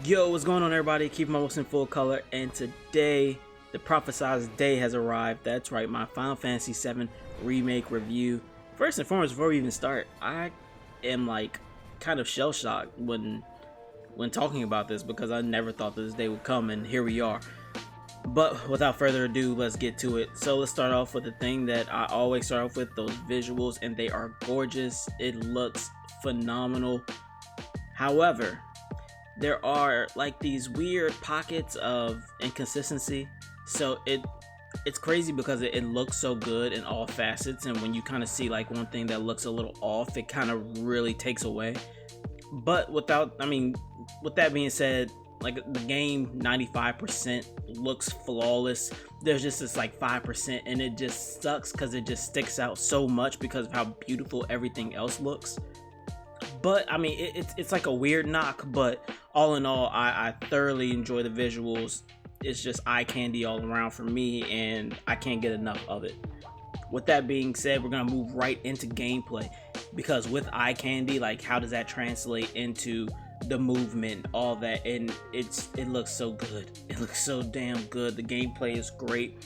Yo, what's going on, everybody? Keep my most in full color, and today the prophesized day has arrived. That's right, my Final Fantasy 7 Remake review. First and foremost, before we even start, I am like kind of shell-shocked when talking about this because I never thought this day would come, and here we are. But without further ado, let's get to it. So let's start off with the thing that I always start off with, those visuals, and they are gorgeous. It looks phenomenal. However, there are like these weird pockets of inconsistency. So it's crazy because it looks so good in all facets, and when you kind of see like one thing that looks a little off, it kind of really takes away. But with that being said, like the game 95% looks flawless. There's just this like 5%, and it just sucks because it just sticks out so much because of how beautiful everything else looks. But I mean, it's like a weird knock, but all in all, I thoroughly enjoy the visuals. It's just eye candy all around for me, and I can't get enough of it. With that being said, we're gonna move right into gameplay, because with eye candy, like how does that translate into the movement, all that, and it looks so good. It looks so damn good. The gameplay is great.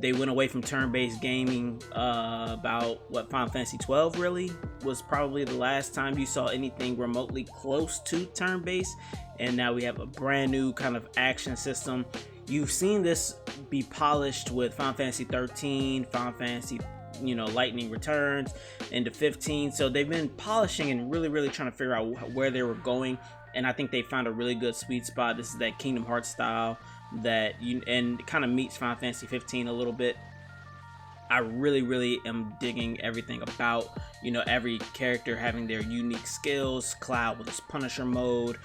They went away from turn-based gaming about what, Final Fantasy 12 really was probably the last time you saw anything remotely close to turn-based, and now we have a brand new kind of action system. You've seen this be polished with Final Fantasy 13, Final Fantasy, Lightning Returns, into 15. So they've been polishing and really trying to figure out where they were going, and I think they found a really good sweet spot. This is that Kingdom Hearts style that and kind of meets Final Fantasy 15 a little bit. I really am digging everything about, every character having their unique skills, Cloud with his Punisher mode,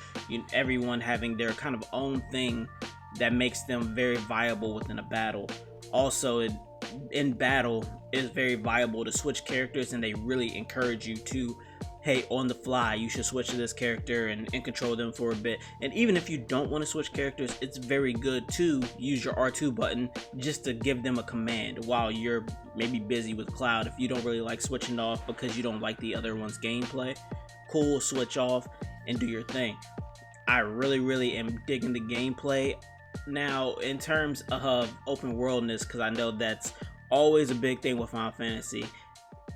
everyone having their kind of own thing that makes them very viable within a battle. Also, in battle, it's very viable to switch characters, and they really encourage you to, hey, on the fly, you should switch to this character and control them for a bit. And even if you don't want to switch characters, it's very good to use your R2 button just to give them a command while you're maybe busy with Cloud. If you don't really like switching off because you don't like the other one's gameplay, cool, switch off and do your thing. I really am digging the gameplay. Now, in terms of open worldness, because I know that's always a big thing with Final Fantasy.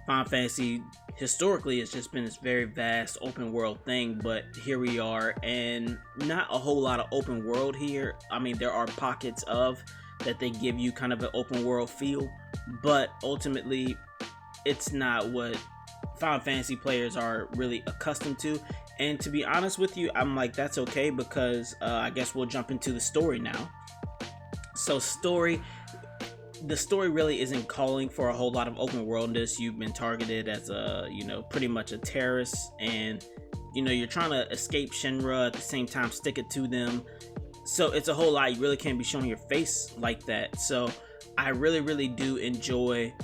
Final Fantasy historically has just been this very vast open world thing, but here we are, and not a whole lot of open world here. I mean, there are pockets of that they give you kind of an open world feel, but ultimately it's not what Final Fantasy players are really accustomed to. And to be honest with you, I'm like, that's okay, because I guess we'll jump into the story now. So the story really isn't calling for a whole lot of open worldness. You've been targeted as a, pretty much a terrorist, and you're trying to escape Shinra, at the same time stick it to them. So it's a whole lot. You really can't be showing your face like that. So I really do enjoy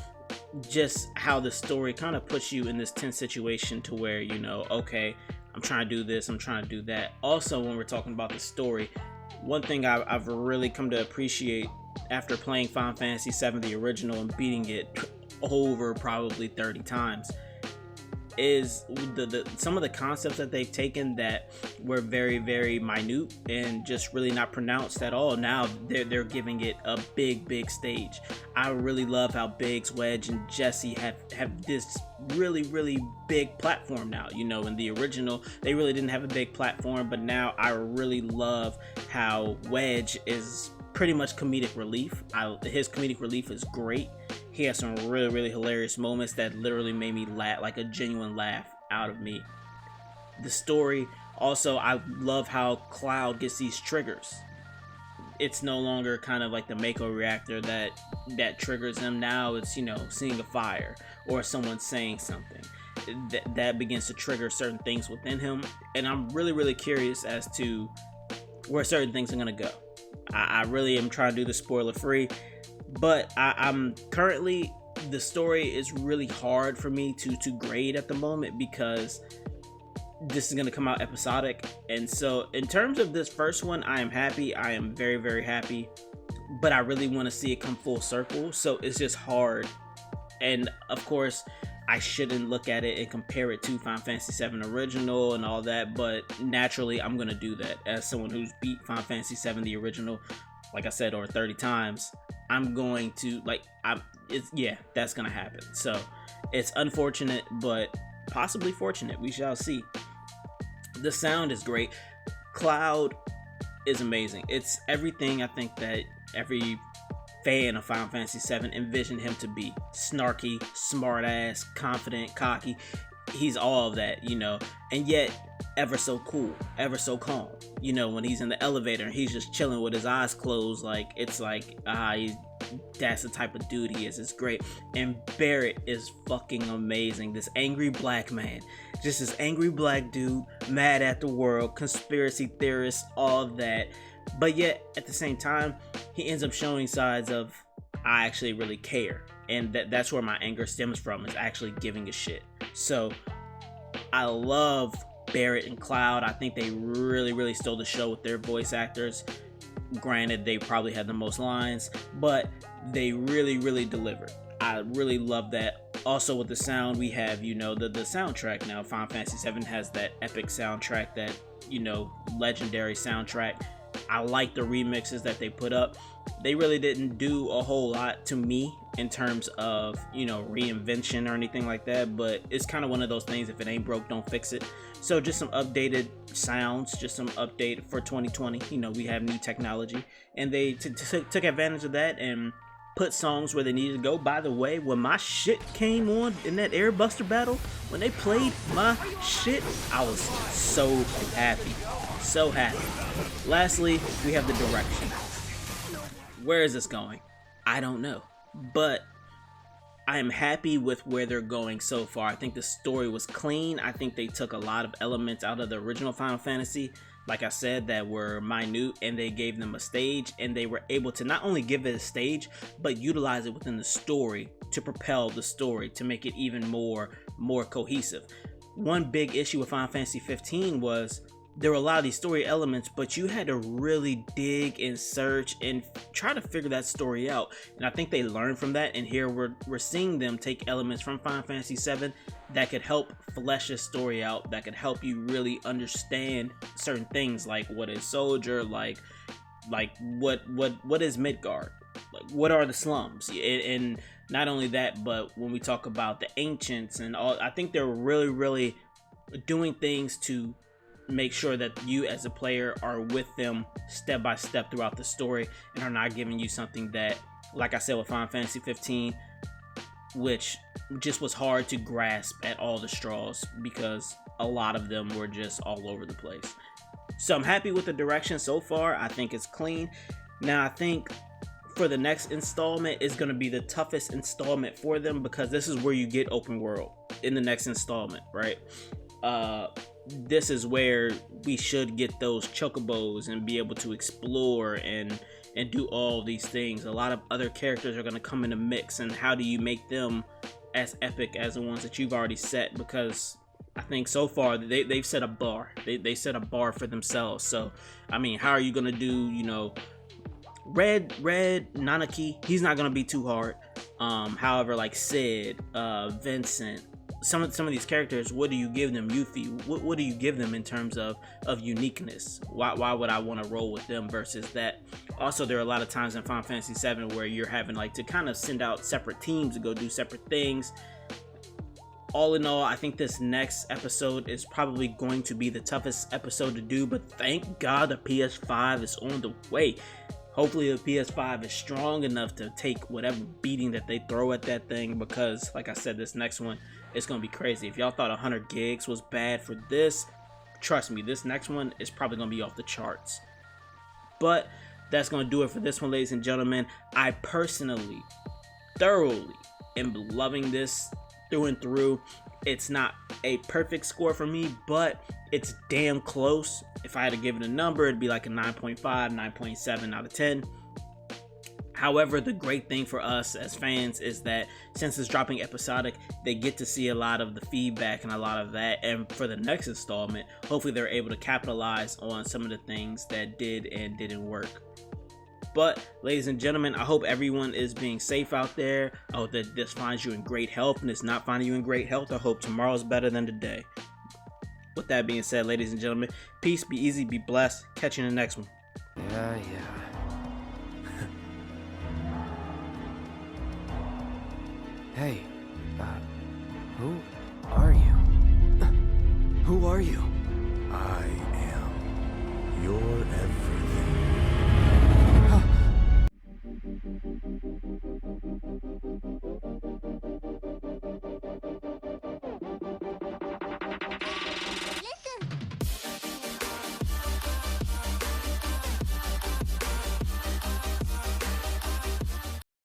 just how the story kind of puts you in this tense situation to where, okay, I'm trying to do this, I'm trying to do that. Also, when we're talking about the story, one thing I've really come to appreciate after playing Final Fantasy 7, the original, and beating it over probably 30 times, is some of the concepts that they've taken that were very minute and just really not pronounced at all. Now they're giving it a big stage. I really love how Biggs, Wedge, and Jesse have this really big platform now. In the original, they really didn't have a big platform, but now I really love how Wedge is pretty much comedic relief. His comedic relief is great. He has some really hilarious moments that literally made me laugh, like a genuine laugh out of me. The story, also, I love how Cloud gets these triggers. It's no longer kind of like the Mako reactor that triggers him. Now it's, seeing a fire or someone saying something. That begins to trigger certain things within him. And I'm really curious as to where certain things are going to go. I really am trying to do the spoiler free, but I'm currently, the story is really hard for me to grade at the moment because this is going to come out episodic. And so in terms of this first one, I am happy. I am very happy, but I really want to see it come full circle. So it's just hard. And of course, I shouldn't look at it and compare it to Final Fantasy VII Original and all that, but naturally I'm gonna do that as someone who's beat Final Fantasy VII the original, like I said, over 30 times. I'm going to that's gonna happen. So it's unfortunate, but possibly fortunate. We shall see. The sound is great. Cloud is amazing. It's everything I think that every fan of Final Fantasy VII envisioned him to be. Snarky, smart ass, confident, cocky. He's all of that, you know, and yet ever so cool, ever so calm. You know, when he's in the elevator and he's just chilling with his eyes closed, like it's like that's the type of dude he is. It's great. And Barrett is fucking amazing. This angry black man, just this angry black dude, mad at the world, conspiracy theorist, all of that. But yet at the same time, he ends up showing sides of, I actually really care. And that's where my anger stems from, is actually giving a shit. So I love Barrett and Cloud. I think they really stole the show with their voice actors. Granted, they probably had the most lines, but they really delivered. I really love that. Also with the sound, we have, you know, the soundtrack now. Final Fantasy VII has that epic soundtrack, that, you know, legendary soundtrack. I like the remixes that they put up. They really didn't do a whole lot to me in terms of, you know, reinvention or anything like that, but it's kind of one of those things, if it ain't broke, don't fix it. So just some updated sounds, just some update for 2020. You know, we have new technology, and they took advantage of that and put songs where they needed to go. By the way, when my shit came on in that Airbuster battle, when they played my shit, I was so happy. So happy. Lastly, we have the direction. Where is this going? I don't know. But I am happy with where they're going so far. I think the story was clean. I think they took a lot of elements out of the original Final Fantasy, like I said, that were minute, and they gave them a stage, and they were able to not only give it a stage, but utilize it within the story to propel the story, to make it even more cohesive. One big issue with Final Fantasy 15 was there were a lot of these story elements, but you had to really dig and search and try to figure that story out. And I think they learned from that, and here we're seeing them take elements from Final Fantasy VII that could help flesh a story out, that could help you really understand certain things, like what is Soldier, like what is Midgard, like what are the slums, and not only that, but when we talk about the ancients and all, I think they're really doing things to make sure that you as a player are with them step by step throughout the story, and are not giving you something that, like I said with Final Fantasy 15, which just was hard to grasp at all the straws, because a lot of them were just all over the place. So I'm happy with the direction so far. I think it's clean. Now I think for the next installment is going to be the toughest installment for them, because this is where you get open world in the next installment, right? This is where we should get those chocobos and be able to explore and do all these things. A lot of other characters are going to come in the mix, and how do you make them as epic as the ones that you've already set? Because I think so far they've set a bar. They set a bar for themselves. So I mean, how are you going to do, you know, Red Nanaki? He's not going to be too hard. However, like Sid, Vincent, some of these characters, what do you give them? Yuffie, what do you give them in terms of uniqueness? Why would I want to roll with them versus that? Also, there are a lot of times in Final Fantasy VII where you're having like to kind of send out separate teams to go do separate things. All in all, I think this next episode is probably going to be the toughest episode to do, but thank God the PS5 is on the way. Hopefully the PS5 is strong enough to take whatever beating that they throw at that thing, because like I said, this next one is going to be crazy. If y'all thought 100 gigs was bad for this, trust me, this next one is probably going to be off the charts. But that's going to do it for this one, ladies and gentlemen. I personally, thoroughly am loving this through and through. It's not a perfect score for me, but it's damn close. If I had to give it a number, it'd be like a 9.5, 9.7 out of 10. However, the great thing for us as fans is that since it's dropping episodic, they get to see a lot of the feedback and a lot of that. And for the next installment, hopefully they're able to capitalize on some of the things that did and didn't work. But ladies and gentlemen, I hope everyone is being safe out there. I hope that this finds you in great health, and it's not finding you in great health, I hope tomorrow's better than today. With that being said, ladies and gentlemen, peace, be easy, be blessed. Catch you in the next one. Yeah. Hey, who are you? Who are you? I